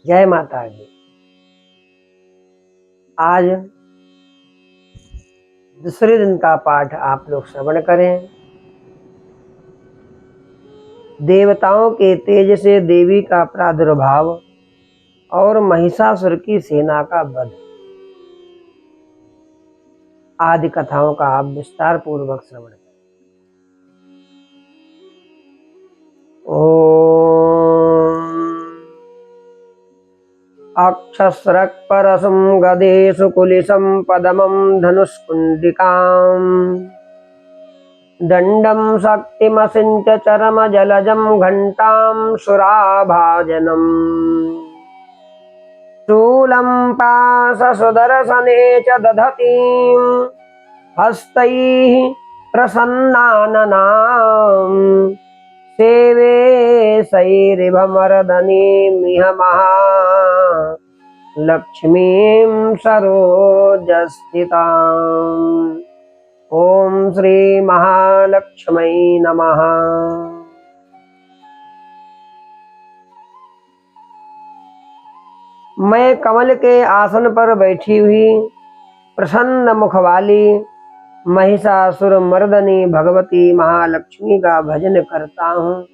जय माता दी। आज दूसरे दिन का पाठ आप लोग श्रवण करें। देवताओं के तेज से देवी का प्रादुर्भाव और महिषासुर की सेना का वध आदि कथाओं का आप विस्तार पूर्वक श्रवण करें। अक्षस्रक् परसं गदेषु कुलिशं पदमं धनुष्कुण्डिकाम् दण्डं शक्तिमसिञ्च चरमजलजं घण्टां सुराभाजनम् शूलं पाशसुदर्शने च दधतीं हस्तैः प्रसन्नाननाम् सेवे शैरिभमर्दनीमिह महालक्ष्मीं सरोजस्थिताम्। ओम श्री महालक्ष्मै नमः। मैं कमल के आसन पर बैठी हुई प्रसन्न मुख वाली महिषासुर मर्दनी भगवती महालक्ष्मी का भजन करता हूँ,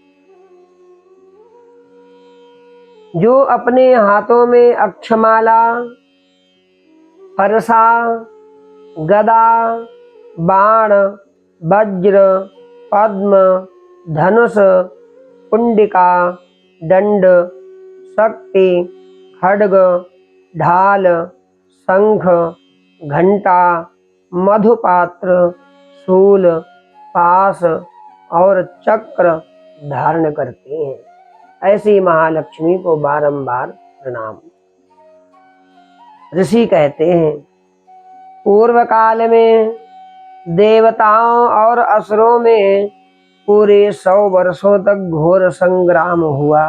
जो अपने हाथों में अक्षमाला, फरसा, गदा, बाण, वज्र, पद्म, धनुष, कुंडिका, दंड, शक्ति, खड्ग, ढाल, शंख, घंटा, मधुपात्र, शूल, पाश और चक्र धारण करते हैं। ऐसी महालक्ष्मी को बारंबार प्रणाम। ऋषि कहते हैं, पूर्व काल में देवताओं और असुरों में पूरे 100 वर्षों तक घोर संग्राम हुआ।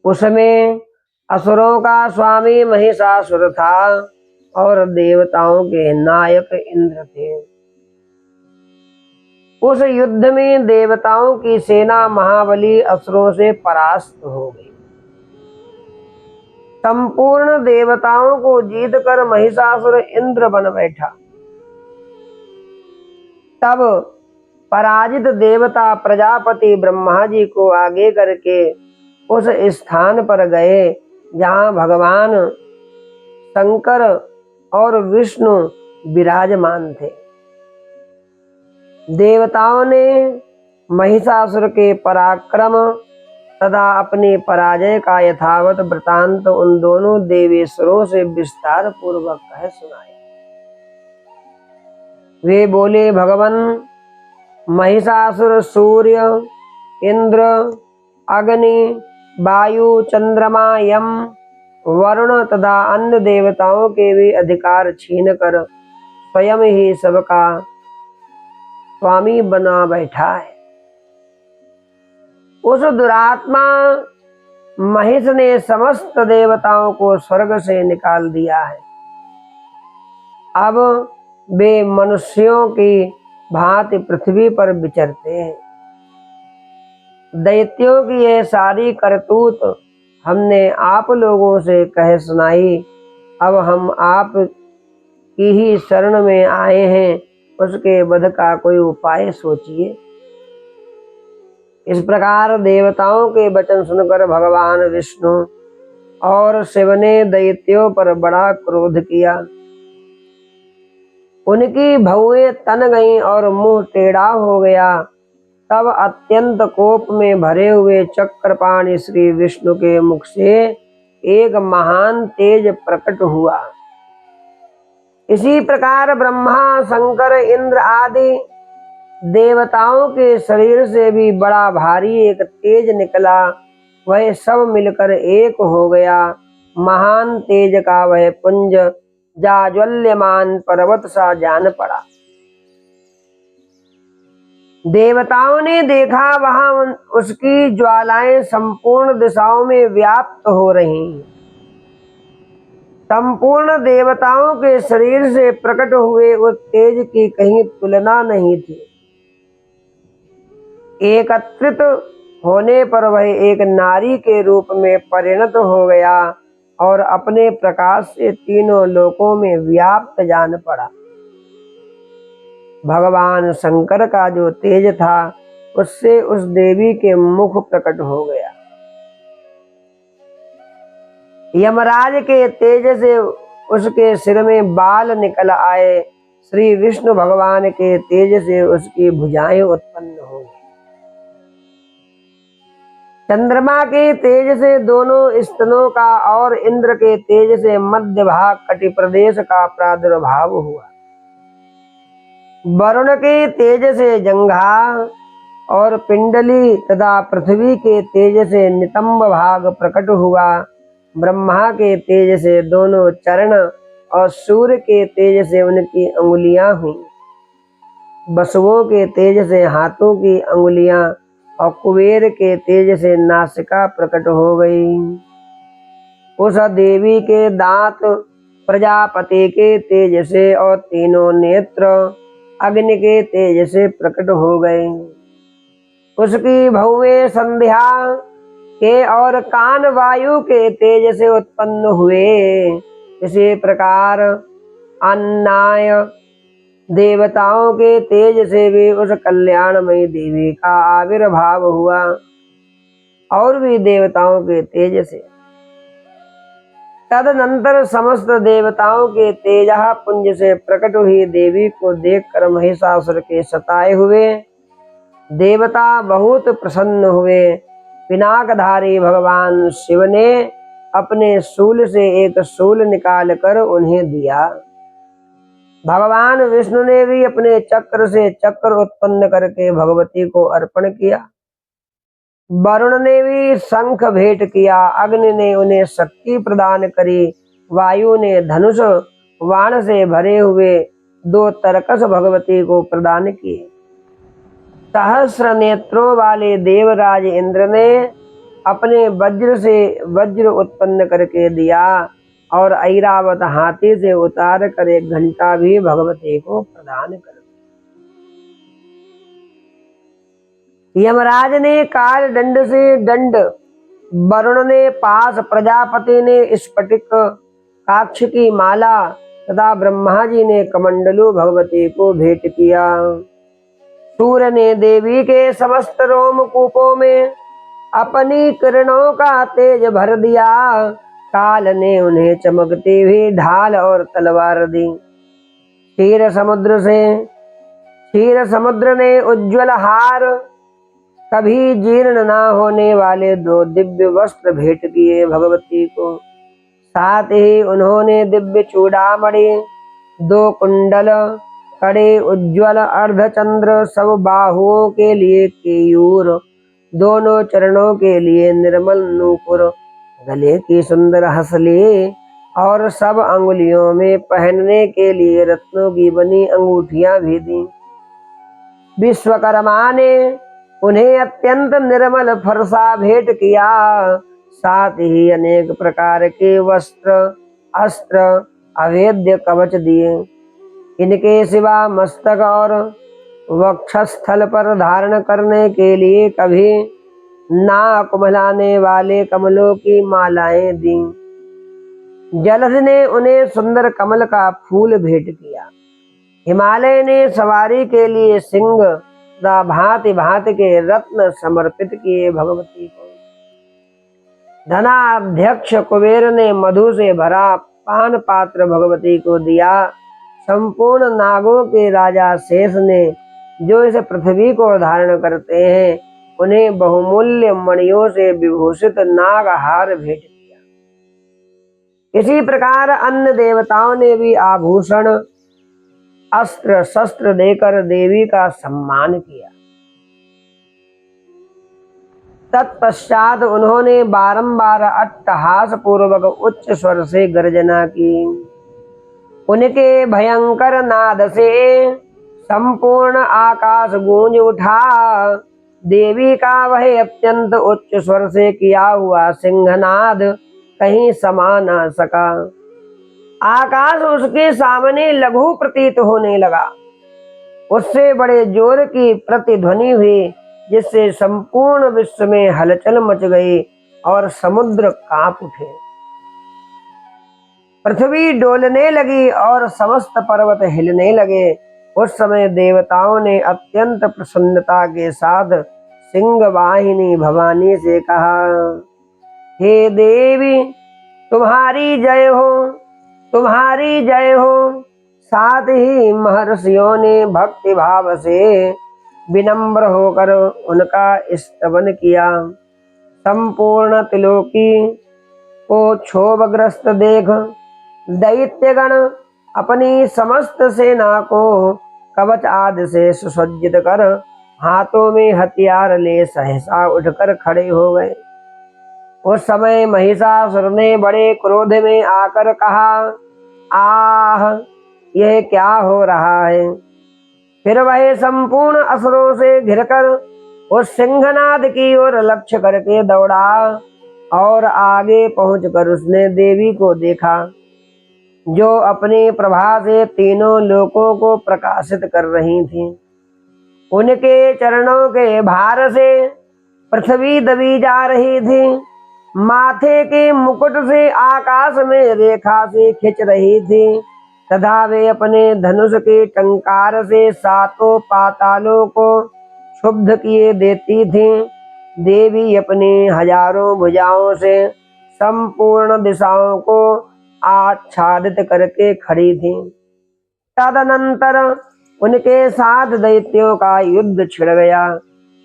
उसमें असुरों का स्वामी महिषासुर था और देवताओं के नायक इंद्र थे। उस युद्ध में देवताओं की सेना महाबली असुरों से परास्त हो गई। संपूर्ण देवताओं को जीतकर महिषासुर इंद्र बन बैठा। तब पराजित देवता प्रजापति ब्रह्मा जी को आगे करके उस स्थान पर गए जहां भगवान शंकर और विष्णु विराजमान थे। देवताओं ने महिषासुर के पराक्रम तथा अपनी पराजय का यथावत वृतांत उन दोनों देवेश्वरों से विस्तार पूर्वक कह सुनाए। वे बोले, भगवान, महिषासुर सूर्य, इंद्र, अग्नि, वायु, चंद्रमा, यम, वरुण तथा अन्य देवताओं के भी अधिकार छीनकर स्वयं ही सबका स्वामी बना बैठा है। उस दुरात्मा महिष ने समस्त देवताओं को स्वर्ग से निकाल दिया है। अब वे मनुष्यों की भांति पृथ्वी पर विचरते हैं। दैत्यों की यह सारी करतूत हमने आप लोगों से कह सुनाई। अब हम आप की ही शरण में आए हैं, उसके वध का कोई उपाय सोचिए। इस प्रकार देवताओं के वचन सुनकर भगवान विष्णु और शिव ने दैत्यों पर बड़ा क्रोध किया। उनकी भौएं तन गईं और मुंह टेढ़ा हो गया। तब अत्यंत कोप में भरे हुए चक्रपाणि श्री विष्णु के मुख से एक महान तेज प्रकट हुआ। इसी प्रकार ब्रह्मा, शंकर, इंद्र आदि देवताओं के शरीर से भी बड़ा भारी एक तेज निकला। वह सब मिलकर एक हो गया। महान तेज का वह पुंज जाज्वल्यमान पर्वत सा जान पड़ा। देवताओं ने देखा, वहां उसकी ज्वालाएं संपूर्ण दिशाओं में व्याप्त हो रही हैं। संपूर्ण देवताओं के शरीर से प्रकट हुए उस तेज की कहीं तुलना नहीं थी। एकत्रित होने पर वह एक नारी के रूप में परिणत हो गया और अपने प्रकाश से तीनों लोकों में व्याप्त जान पड़ा। भगवान शंकर का जो तेज था उससे उस देवी के मुख प्रकट हो गया। यमराज के तेज से उसके सिर में बाल निकल आए। श्री विष्णु भगवान के तेज से उसकी भुजाएं उत्पन्न हो गई। चंद्रमा के तेज से दोनों स्तनों का और इंद्र के तेज से मध्य भाग कटि प्रदेश का प्रादुर्भाव हुआ। वरुण के तेज से जंघा और पिंडली तथा पृथ्वी के तेज से नितंब भाग प्रकट हुआ। ब्रह्मा के तेज से दोनों चरण और सूर्य के तेज से उनकी अंगुलियां हुई। वसुओं के तेज से हाथों की अंगुलियां और कुबेर के तेज से नासिका प्रकट हो गई। उस देवी के दांत प्रजापति के तेज से और तीनों नेत्र अग्नि के तेज से प्रकट हो गए। उसकी भौवें संध्या के और कान वायु के तेज से उत्पन्न हुए। इसी प्रकार अन्नाय देवताओं के तेज से भी उस कल्याणमयी देवी का आविर्भाव हुआ और भी देवताओं के तेज से। तदनंतर समस्त देवताओं के तेज पुंज से प्रकट हुई देवी को देखकर महिषासुर के सताए हुए देवता बहुत प्रसन्न हुए। पिनाकधारी भगवान शिव ने अपने शूल से एक शूल निकाल कर उन्हें दिया। भगवान विष्णु ने भी अपने चक्र से चक्र उत्पन्न करके भगवती को अर्पण किया। वरुण ने भी शंख भेंट किया। अग्नि ने उन्हें शक्ति प्रदान करी। वायु ने धनुष वाण से भरे हुए 2 तरकस भगवती को प्रदान किए। सहस्र नेत्रों वाले देवराज इंद्र ने अपने वज्र से वज्र उत्पन्न करके दिया और ऐरावत हाथी से उतार कर एक घंटा भी भगवती को प्रदान कर। यमराज ने काल दंड से दंड, वरुण ने पास, प्रजापति ने स्फटिक काक्ष की माला तथा ब्रह्मा जी ने कमंडलू भगवती को भेंट किया। सूर्य ने देवी के समस्त रोमकूपों में अपनी किरणों का तेज भर दिया। काल ने उन्हें चमकती हुई ढाल और तलवार दी। क्षीर समुद्र ने उज्ज्वल हार, कभी जीर्ण न होने वाले 2 दिव्य वस्त्र भेंट किए भगवती को। साथ ही उन्होंने दिव्य चूड़ामणि, 2 कुंडल, कड़े उज्ज्वल अर्धचंद्र, सब बाहुओं के लिए केयूर, दोनों चरणों के लिए निर्मल नूपुर, गले की सुंदर हसली और सब अंगुलियों में पहनने के लिए रत्नों की बनी अंगूठियां भी दी। विश्वकर्मा ने उन्हें अत्यंत निर्मल फरसा भेंट किया। साथ ही अनेक प्रकार के वस्त्र, अस्त्र, अभेद्य कवच दिए। इनके सिवा मस्तक और वक्षस्थल पर धारण करने के लिए कभी नाक कुम्हलाने वाले कमलों की मालाएं दी। जलध ने उन्हें सुंदर कमल का फूल भेंट किया। हिमालय ने सवारी के लिए सिंह तथा भांति भांति के रत्न समर्पित किए भगवती को। धनाध्यक्ष कुबेर ने मधु से भरा पान पात्र भगवती को दिया। संपूर्ण नागों के राजा शेष ने, जो इस पृथ्वी को धारण करते हैं, उन्हें बहुमूल्य मणियों से विभूषित नागहार भेंट किया। इसी प्रकार अन्य देवताओं ने भी आभूषण, अस्त्र शस्त्र देकर देवी का सम्मान किया। तत्पश्चात उन्होंने बारंबार अट्टहास पूर्वक उच्च स्वर से गर्जना की। उनके भयंकर नाद से संपूर्ण आकाश गूंज उठा। देवी का वह अत्यंत उच्च स्वर से किया हुआ सिंहनाद कहीं समा न सका। आकाश उसके सामने लघु प्रतीत होने लगा। उससे बड़े जोर की प्रतिध्वनि हुई, जिससे संपूर्ण विश्व में हलचल मच गई और समुद्र कांप उठे। पृथ्वी डोलने लगी और समस्त पर्वत हिलने लगे। उस समय देवताओं ने अत्यंत प्रसन्नता के साथ सिंह वाहिनी भवानी से कहा, हे देवी, तुम्हारी जय हो, तुम्हारी जय हो। साथ ही महर्षियों ने भक्ति भाव से विनम्र होकर उनका स्तवन किया। संपूर्ण त्रिलोकी को क्षोभग्रस्त देख दैत्यगण अपनी समस्त सेना को कवच आदि से सुसज्जित कर हाथों में हथियार ले सहसा उठकर खड़े हो गए। उस समय महिषासुर ने बड़े क्रोध में आकर कहा, आह, यह क्या हो रहा है। फिर वह संपूर्ण असुरों से घिरकर उस सिंहनाद की ओर लक्ष्य करके दौड़ा और आगे पहुंचकर उसने देवी को देखा, जो अपनी प्रभा से तीनों लोकों को प्रकाशित कर रही थी। उनके चरणों के भार से पृथ्वी दबी जा रही थी। माथे के मुकुट से आकाश में रेखा से खिंच रही थी तथा वे अपने धनुष के टंकार से सातों पातालों को क्षुब्ध किए देती थी। देवी अपनी हजारों भुजाओं से संपूर्ण दिशाओं को आच्छादित करके खड़ी थी। तदनंतर उनके साथ दैत्यों का युद्ध छिड़ गया।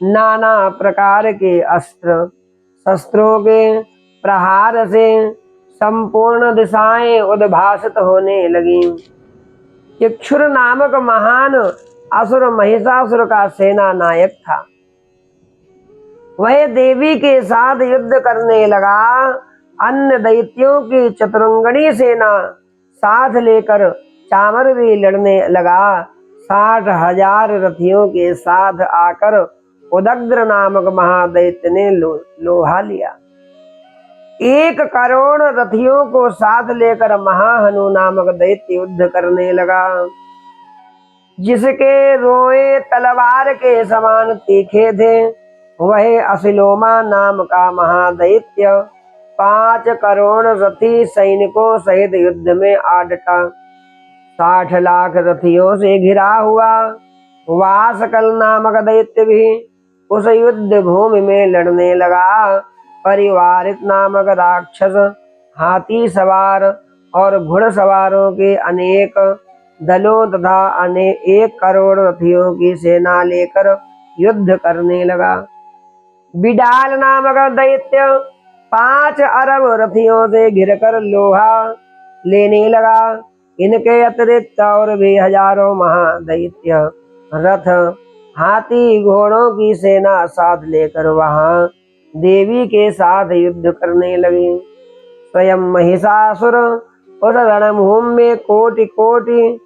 नाना प्रकार के अस्त्र शस्त्रों के प्रहार से संपूर्ण दिशाएं उद्भासित होने लगी। चिक्षुर नामक महान असुर महिषासुर का सेना नायक था। वह देवी के साथ युद्ध करने लगा। अन्य दैत्यों की चतुरंगणी सेना साथ लेकर चामर भी लड़ने लगा। 60,000 रथियों के साथ आकर उदग्र नामक महादैत्य ने लोहा लिया। 1 करोड़ रथियों को साथ लेकर महाहनु नामक दैत्य युद्ध करने लगा, जिसके रोए तलवार के समान तीखे थे। वह असिलोमा नाम का महादैत्य 5 करोड़ रथी सैनिकों सहित युद्ध में आ डटा। 60 लाख रथियों से घिरा हुआ वासकल नामक दैत्य भी उस युद्ध भूमि में लड़ने लगा। परिवारित नामक राक्षस हाथी सवार और घुड़सवारों के अनेक दलों तथा 1 करोड़ रथियों की सेना लेकर युद्ध करने लगा। बिडाल नामक दैत्य 5 अरब रथियों से घिरकर लोहा लेने लगा। इनके अतिरिक्त और भी हजारों महादैत्य रथ हाथी घोड़ों की सेना साथ लेकर वहां देवी के साथ युद्ध करने लगे। स्वयं महिषासुर उस रणभूमि में कोटि कोटि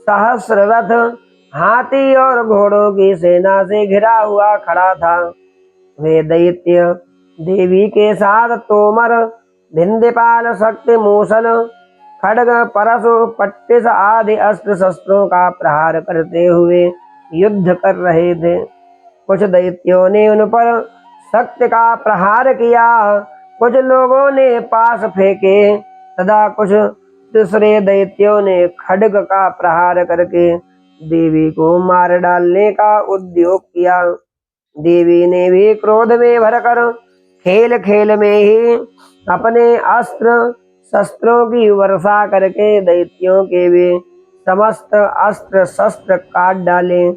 सहस्र रथ हाथी और घोड़ों की सेना से घिरा हुआ खड़ा था। वे दैत्य देवी के साथ तोमर, भिंदपाल, शक्ति, मूसल, खड्ग, परशु, पट्टिस आदि अस्त्र शस्त्रों का प्रहार करते हुए युद्ध कर रहे थे। कुछ दैत्यों ने उन पर शक्ति का प्रहार किया, कुछ लोगों ने पास फेंके तथा कुछ दूसरे दैत्यों ने खड्ग का प्रहार करके देवी को मार डालने का उद्योग किया। देवी ने भी क्रोध में भरकर खेल खेल में ही अपने अस्त्र शस्त्रों की वर्षा करके दैत्यों के भी समस्त अस्त्र शस्त्र काट डाले।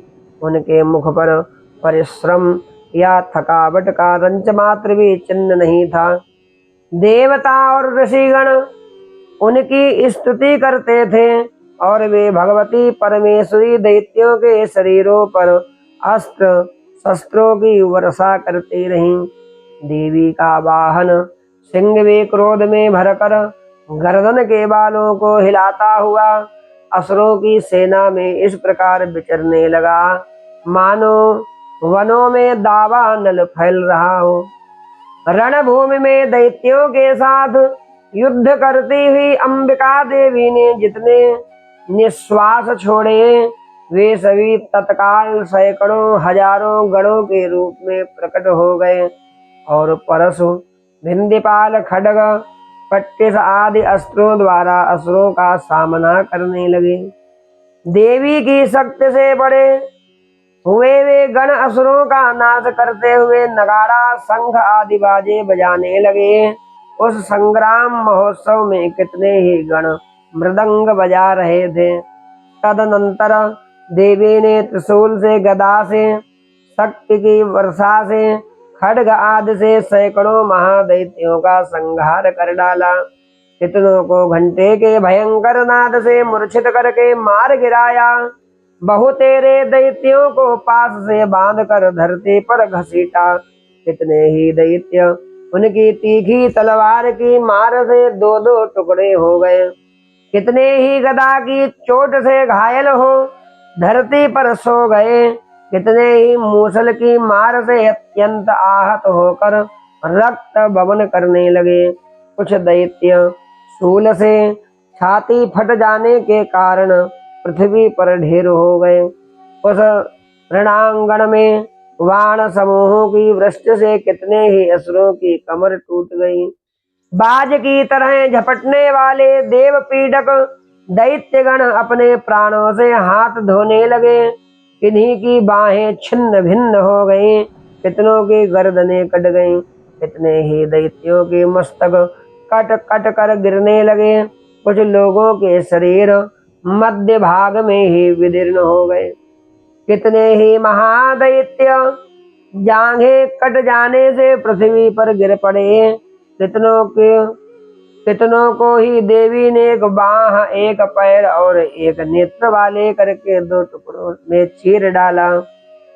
उनके मुख पर परिश्रम या थकावट का रंच मात्र भी चिन्ह नहीं था। देवता और ऋषिगण उनकी स्तुति करते थे और वे भगवती परमेश्वरी दैत्यों के शरीरों पर अस्त्र शस्त्रों की वर्षा करती रहीं। देवी का वाहन सिंह भी क्रोध में भरकर गर्दन के बालों को हिलाता हुआ असुरों की सेना में इस प्रकार विचरने लगा, मानो वनों में दावा नल फैल रहा हो। रणभूमि में दैत्यों के साथ युद्ध करती हुई अंबिका देवी ने जितने निश्वास छोड़े वे सभी तत्काल सैकड़ों हजारों गणों के रूप में प्रकट हो गए और परशु, भिंदीपाल, खड्ग, पट्टिस आदि अस्त्रों द्वारा असुरों का सामना करने लगे। देवी की शक्ति से बड़े हुए वे गण असुरों का नाश करते हुए नगाड़ा, शंख आदि बाजे बजाने लगे। उस संग्राम महोत्सव में कितने ही गण मृदंग बजा रहे थे। तदनंतर देवी ने त्रिशूल से, गदा से, शक्ति की वर्षा से, खड्ग आदि से सैकड़ों महादैत्यों का संहार कर डाला। कितनों को घंटे के भयंकर नाद से मूर्छित करके मार गिराया। बहुतेरे दैत्यों को पास से बांधकर धरती पर घसीटा। कितने ही दैत्य उनकी तीखी तलवार की मार से दो दो टुकड़े हो गए। कितने ही गदा की चोट से घायल हो धरती पर सो गए। कितने ही मूसल की मार से अत्यंत आहत होकर रक्त बमन करने लगे। कुछ दैत्य शूल से छाती फट जाने के कारण पृथ्वी पर ढेर हो गए। उस रणांगण में वाण समूहों की वृष्टि से कितने ही असुरों की कमर टूट गई। बाज की तरह झपटने वाले देव पीड़क दैत्यगण अपने प्राणों से हाथ धोने लगे। किन्हीं की बाहें छिन्न भिन्न हो गईं, कितनों की गर्दनें कट गईं। कितने ही दैत्यों के मस्तक कट कट कर गिरने लगे। कुछ लोगों के शरीर मध्य भाग में ही विदीर्ण हो गए। कितने ही महादैत्य जांघें कट जाने से पृथ्वी पर गिर पड़े। कितनों को ही देवी ने एक बाह, एक पैर और एक नेत्र वाले करके दो टुकड़ों में चीर डाला।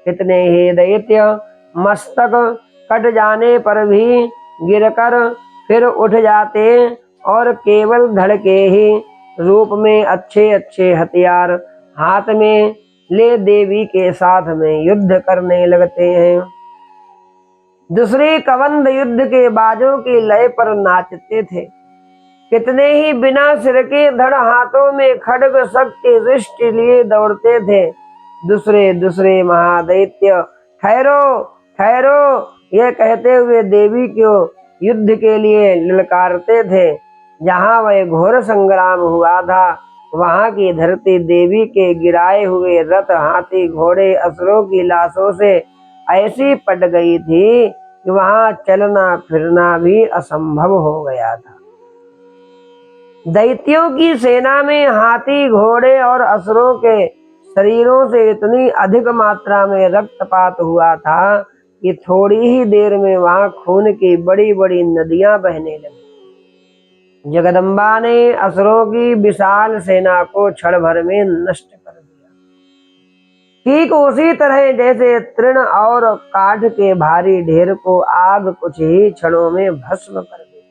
कितने ही दैत्य मस्तक कट जाने पर भी गिरकर फिर उठ जाते और केवल धड़ के ही रूप में अच्छे अच्छे हथियार हाथ में ले देवी के साथ में युद्ध करने लगते हैं। दूसरे कबंध युद्ध के बाजों की लय पर नाचते थे। कितने ही बिना सिर के धड़ हाथों में खड्ग शक्ति दृष्टि लिए दौड़ते थे। दूसरे महादैत्य ठहरो ठहरो यह कहते हुए देवी को युद्ध के लिए ललकारते थे। जहाँ वह घोर संग्राम हुआ था वहां की धरती देवी के गिराए हुए रथ, हाथी, घोड़े, असुरों की लाशों से ऐसी पट गई थी कि वहां चलना फिरना भी असंभव हो गया था। दैत्यों की सेना में हाथी, घोड़े और असुरों के शरीरों से इतनी अधिक मात्रा में रक्तपात हुआ था कि थोड़ी ही देर में वहां खून की बड़ी बड़ी नदियां बहने लगी। जगदम्बा ने असुरों की विशाल सेना को क्षण भर में नष्ट कर दिया। ठीक उसी तरह जैसे तृण और काठ के भारी ढेर को आग कुछ ही क्षणों में भस्म कर दी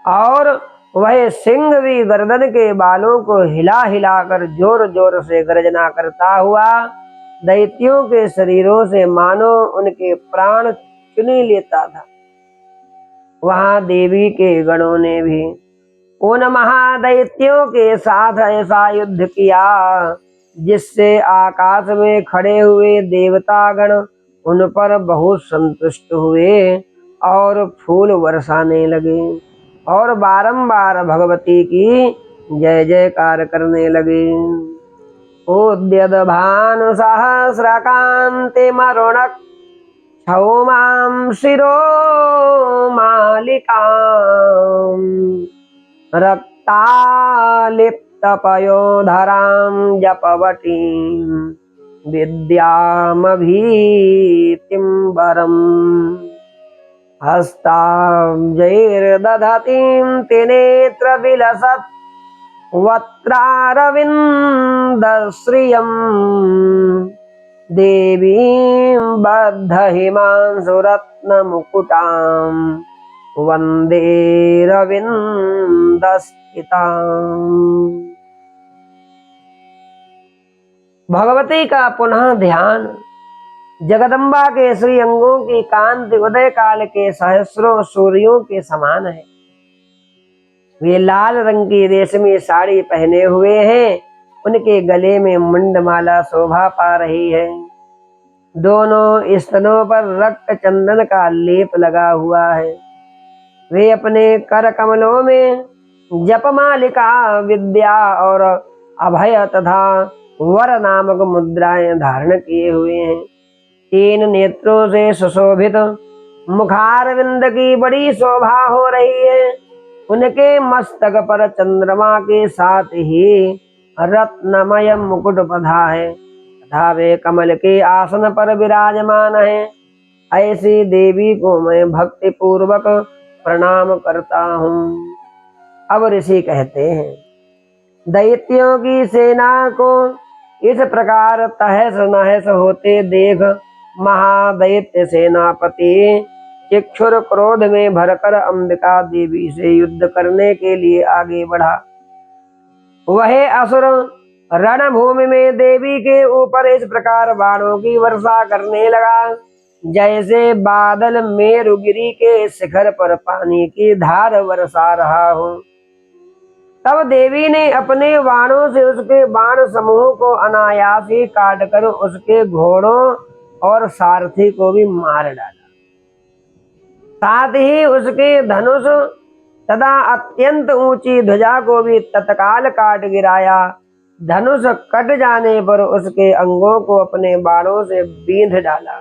और वह सिंह भी गर्दन के बालों को हिला हिलाकर जोर जोर से गर्जना करता हुआ दैत्यों के शरीरों से मानो उनके प्राण चुनी लेता था। वहां देवी के गणों ने भी उन महादैत्यों के साथ ऐसा युद्ध किया जिससे आकाश में खड़े हुए देवतागण उन पर बहुत संतुष्ट हुए और फूल बरसाने लगे और बारंबार भगवती की जय जयकार करने लगे। उद्यत भानु सहस्रकांति मरुणक क्षौमां शिरो मालिकां रक्तालिप्त पयोधरां जपवटीं विद्यामभीतिं वरम् हस्ताब्जैर्दधतीं त्रिनेत्र विलसत् वक्त्रारविन्दश्रियम् देवीं बद्धहिमांशुरत्नमुकुटां वन्दे रविन्दस्थिताम्। भगवती का पुनः ध्यान जगदम्बा के श्री अंगों की कांति उदय काल के सहस्रों सूर्यों के समान है। वे लाल रंग की रेशमी साड़ी पहने हुए हैं। उनके गले में मुंडमाला शोभा पा रही है। दोनों स्तनों पर रक्त चंदन का लेप लगा हुआ है। वे अपने कर कमलों में जपमालिका, विद्या और अभय तथा वर नामक मुद्राएं धारण किए हुए हैं। 3 नेत्रों से सुशोभित मुखारविंद की बड़ी शोभा हो रही है। उनके मस्तक पर चंद्रमा के साथ ही रत्नमय मुकुट बंधा है तथा वे कमल के आसन पर विराजमान है। ऐसी देवी को मैं भक्ति पूर्वक प्रणाम करता हूँ। अब ऋषि कहते हैं, दैत्यों की सेना को इस प्रकार तहस नहस होते देख महादैत्य सेनापति चिक्षुर क्रोध में भरकर अंबिका देवी से युद्ध करने के लिए आगे बढ़ा। वह असुर रणभूमि में देवी के ऊपर इस प्रकार बाणों की वर्षा करने लगा जैसे बादल मेरुगिरी के शिखर पर पानी की धार बरसा रहा हो। तब देवी ने अपने बाणों से उसके बाण समूह को अनायास ही काटकर उसके घोड़ों और सारथी को भी मार डाला। साथ ही उसके धनुष तथा अत्यंत ऊंची ध्वजा को भी तत्काल काट गिराया। धनुष कट जाने पर उसके अंगों को अपने बाणों से बींध डाला।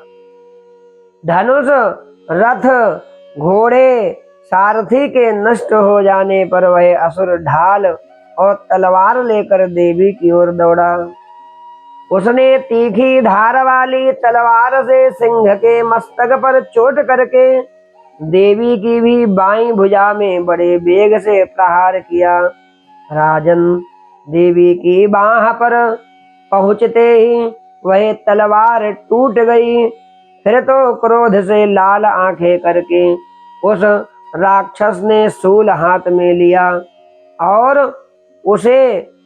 धनुष, रथ, घोड़े, सारथी के नष्ट हो जाने पर वह असुर ढाल और तलवार लेकर देवी की ओर दौड़ा। उसने तीखी धार वाली तलवार से सिंह के मस्तक पर चोट करके देवी की भी बाईं भुजा में बड़े वेग से प्रहार किया। राजन, देवी की बाह पर पहुंचते ही वह तलवार टूट गई। फिर तो क्रोध से लाल आंखें करके उस राक्षस ने शूल हाथ में लिया और उसे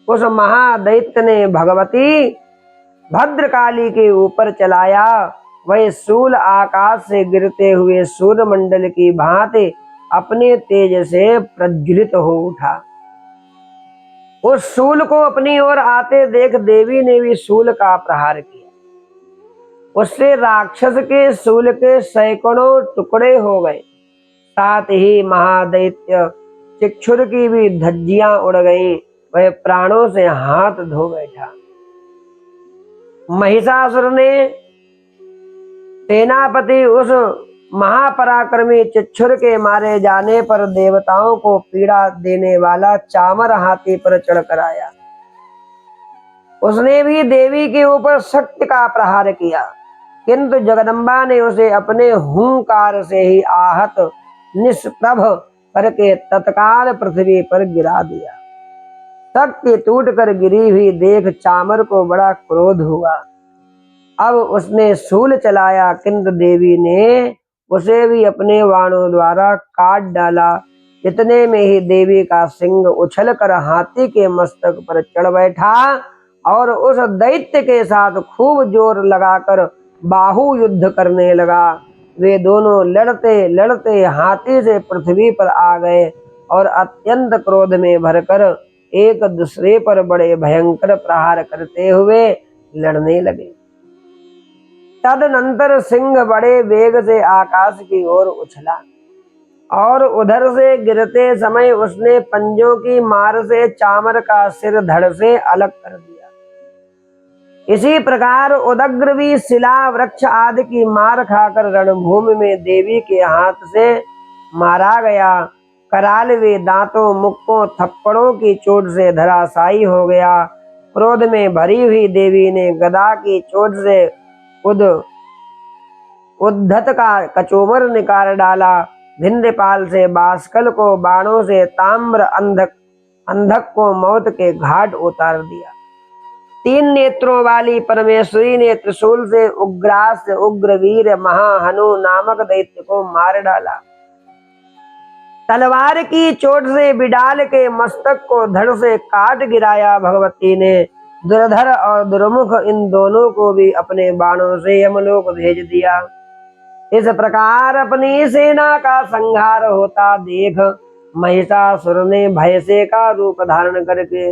उस महादैत्य ने भगवती भद्रकाली के ऊपर चलाया। वह शूल आकाश से गिरते हुए सूर्यमंडल की भांति अपने तेज से प्रज्वलित हो उठा। उस शूल को अपनी ओर आते देख देवी ने भी शूल का प्रहार किया। उससे राक्षस के शूल के सैकड़ों टुकड़े हो गए। साथ ही महादैत्य चिक्षुर की भी धज्जियां उड़ गईं। वह प्राणों से हाथ धो बैठा। महिषासुर ने सेनापति उस महापराक्रमी चिक्षुर के मारे जाने पर देवताओं को पीड़ा देने वाला चामर हाथी पर चढ़कर आया। उसने भी देवी के ऊपर शक्ति का प्रहार किया, किंतु जगदम्बा ने उसे अपने हुंकार से ही आहत निष्प्रभ करके तत्काल पृथ्वी पर गिरा दिया। शक्ति टूट कर गिरी हुई देख चामर को बड़ा क्रोध हुआ। अब उसने शूल चलाया, किंतु देवी ने उसे भी अपने बाणों द्वारा काट डाला। इतने में ही देवी का सिंह उछल कर हाथी के मस्तक पर चढ़ बैठा और उस दैत्य के साथ खूब जोर लगाकर बाहु युद्ध करने लगा। वे दोनों लड़ते लड़ते हाथी से पृथ्वी पर आ गए और अत्यंत क्रोध में भरकर एक दूसरे पर बड़े भयंकर प्रहार करते हुए लड़ने लगे। तदनंतर सिंह बड़े वेग से आकाश की ओर उछला और उधर से गिरते समय उसने पंजों की मार से चामर का सिर धड़ से अलग कर दिया। इसी प्रकार उदग्र भी शिला, वृक्ष आदि की मार खाकर रणभूमि में देवी के हाथ से मारा गया। कराल वे दांतों, मुक्कों, थप्पड़ों की चोट से धराशायी हो गया। क्रोध में भरी हुई देवी ने गदा की चोट से उद्धत का कचोमर निकाल डाला। भिंद्रपाल से बाष्कल को बाणों से ताम्र अंधक को मौत के घाट उतार दिया। 3 नेत्रों वाली परमेश्वरी ने त्रिशूल से उग्रास उग्रवीर महाहनु नामक दैत्य को मार डाला। तलवार की चोट से बिडाल के मस्तक को धड़ से काट गिराया। भगवती ने दुर्धर और दुर्मुख इन दोनों को भी अपने बाणों से यमलोक भेज दिया। इस प्रकार अपनी सेना का संहार होता देख महिषासुर ने भय से का रूप धारण करके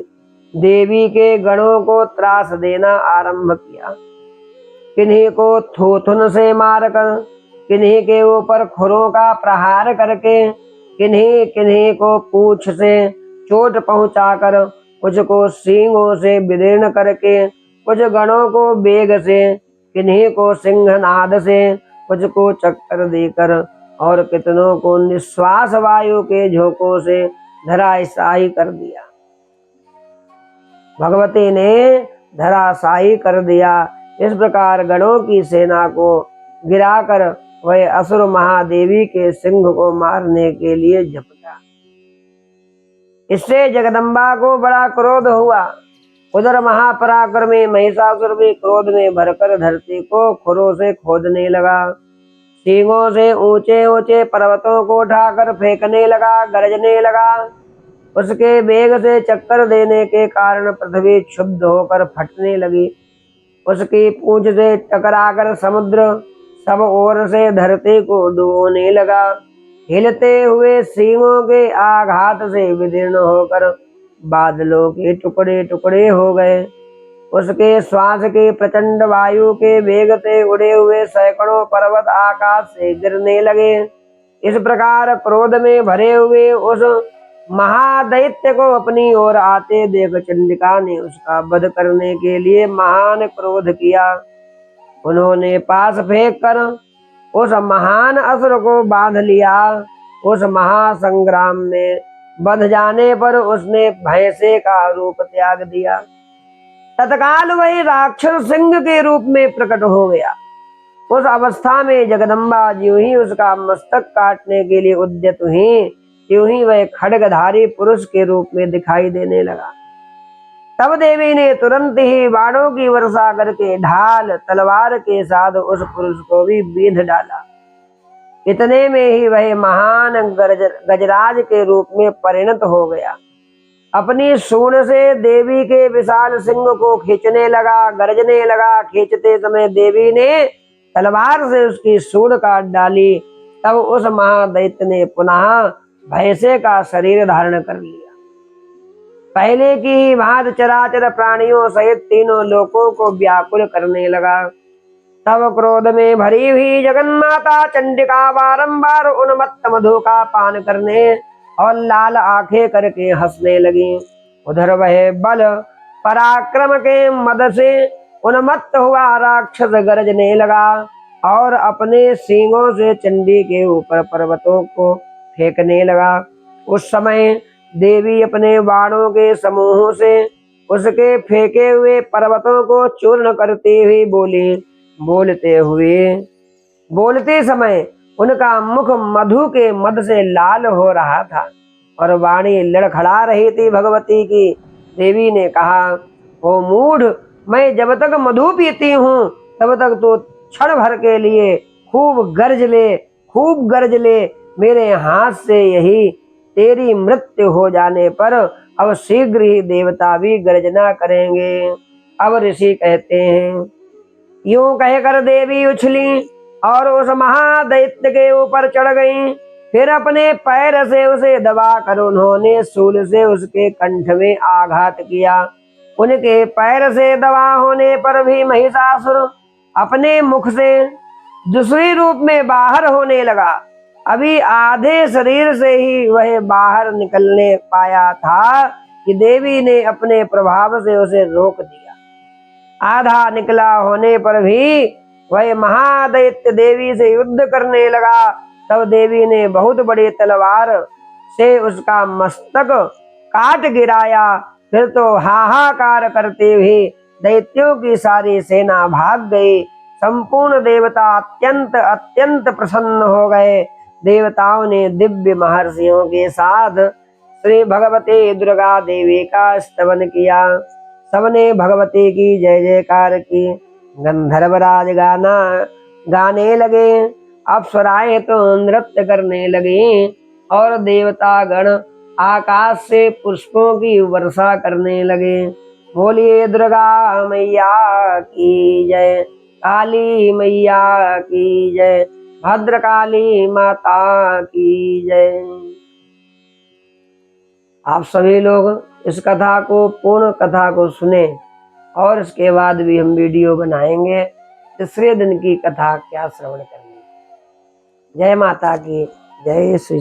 देवी के गणों को त्रास देना आरंभ किया। किन्हीं को थूथुन से मारकर, किन्हीं के ऊपर खुरों का प्रहार करके, किन्हीं किन्हीं को पूंछ से चोट पहुंचाकर, कुछ को सींगों से विदीर्ण करके, कुछ गणों को बेग से, किन्हीं को सिंहनाद से, कुछ को चक्कर देकर और कितनों को निश्वास वायु के झोंकों से धराशायी कर दिया। भगवती ने धराशायी कर दिया। इस प्रकार गणों की सेना को गिराकर वह असुर महादेवी के सिंह को मारने के लिए झपटा। इससे जगदम्बा को बड़ा क्रोध हुआ। उधर महापराक्रमी महिषासुर भी क्रोध में भरकर धरती को खुरों से खोदने लगा, सींगों से ऊंचे ऊंचे पर्वतों को उठाकर फेंकने लगा, गरजने लगा। उसके वेग से चक्कर देने के कारण पृथ्वी क्षुब्ध होकर फटने लगी। उसकी पूंछ से टकराकर समुद्र सब ओर से धरती को डुबोने लगा। हिलते हुए सींगों के आघात से विदीर्ण होकर बादलों के टुकड़े टुकड़े हो गए। उसके श्वास के प्रचंड वायु के वेग से उड़े हुए सैकड़ों पर्वत आकाश से गिरने लगे। इस प्रकार क्रोध में भरे हुए उस महादैत्य को अपनी ओर आते देख चंडिका ने उसका वध करने के लिए महान क्रोध किया। उन्होंने पास फेंक कर उस महान असुर को बांध लिया। उस महासंग्राम में बंध जाने पर उसने भैंसे का रूप त्याग दिया। तत्काल वही राक्षस सिंह के रूप में प्रकट हो गया। उस अवस्था में जगदम्बा ज्यों ही उसका मस्तक काटने के लिए उद्यत हुई, त्यों ही वह खड्गधारी पुरुष के रूप में दिखाई देने लगा। तब देवी ने तुरंत ही बाणों की वर्षा करके ढाल तलवार के साथ उस पुरुष को भी बींध डाला। इतने में ही वह महान गजराज के रूप में परिणत हो गया। अपनी सूंड से देवी के विशाल सिंह को खींचने लगा, गरजने लगा। खींचते समय देवी ने तलवार से उसकी सूंड काट डाली। तब उस महादैत्य ने पुनः भैंसे का शरीर धारण कर लिया। पहले की ही भांति चराचर प्राणियों सहित तीनों लोकों को व्याकुल करने लगा। तब क्रोध में भरी हुई जगन्माता चंडिका बारंबार उन्मत्त मधु का पान करने और लाल आंखें करके हंसने लगी। उधर वह बल पराक्रम के मद से उन्मत्त हुआ राक्षस गरजने लगा और अपने सींगों से चंडी के ऊपर पर्वतों को फेंकने लगा। उस समय देवी अपने बाणों के समूहों से उसके फेंके हुए पर्वतों को चूर्ण करती हुई बोली। बोलते समय उनका मुख मधु के मद से लाल हो रहा था और वाणी लड़खड़ा रही थी भगवती की। देवी ने कहा, ओ मूढ़, मैं जब तक मधु पीती हूँ तब तक तो क्षण भर के लिए खूब गरज ले। मेरे हाथ से यही तेरी मृत्यु हो जाने पर अब शीघ्र ही देवता भी गर्जना करेंगे। अब ऋषि कहते हैं, यूं कहकर देवी उछली और उस महादैत्य के ऊपर चढ़ गईं। फिर अपने पैर से उसे दबाकर उन्होंने शूल से उसके कंठ में आघात किया। उनके पैर से दबा होने पर भी महिषासुर अपने मुख से दूसरी रूप में बाहर होने लगा। अभी आधे शरीर से ही वह बाहर निकलने पाया था कि देवी ने अपने प्रभाव से उसे रोक दिया। आधा निकला होने पर भी वह महादैत्य देवी से युद्ध करने लगा। तब देवी ने बहुत बड़ी तलवार से उसका मस्तक काट गिराया। फिर तो हाहाकार करते हुए दैत्यों की सारी सेना भाग गई। संपूर्ण देवता अत्यंत प्रसन्न हो गए। देवताओं ने दिव्य महर्षियों के साथ श्री भगवती दुर्गा देवी का स्तवन किया। सबने भगवती की जय जयकार की। गंधर्वराज गाने लगे, अप्सराएं तो नृत्य करने लगी और देवतागण आकाश से पुष्पों की वर्षा करने लगे। बोलिए दुर्गा मैया की जय, काली मैया की जय, भद्रकाली माता की जय। आप सभी लोग इस कथा को, पूर्ण कथा को सुने और इसके बाद भी हम वीडियो बनाएंगे तीसरे दिन की कथा क्या श्रवण करनी। जय माता की, जय श्री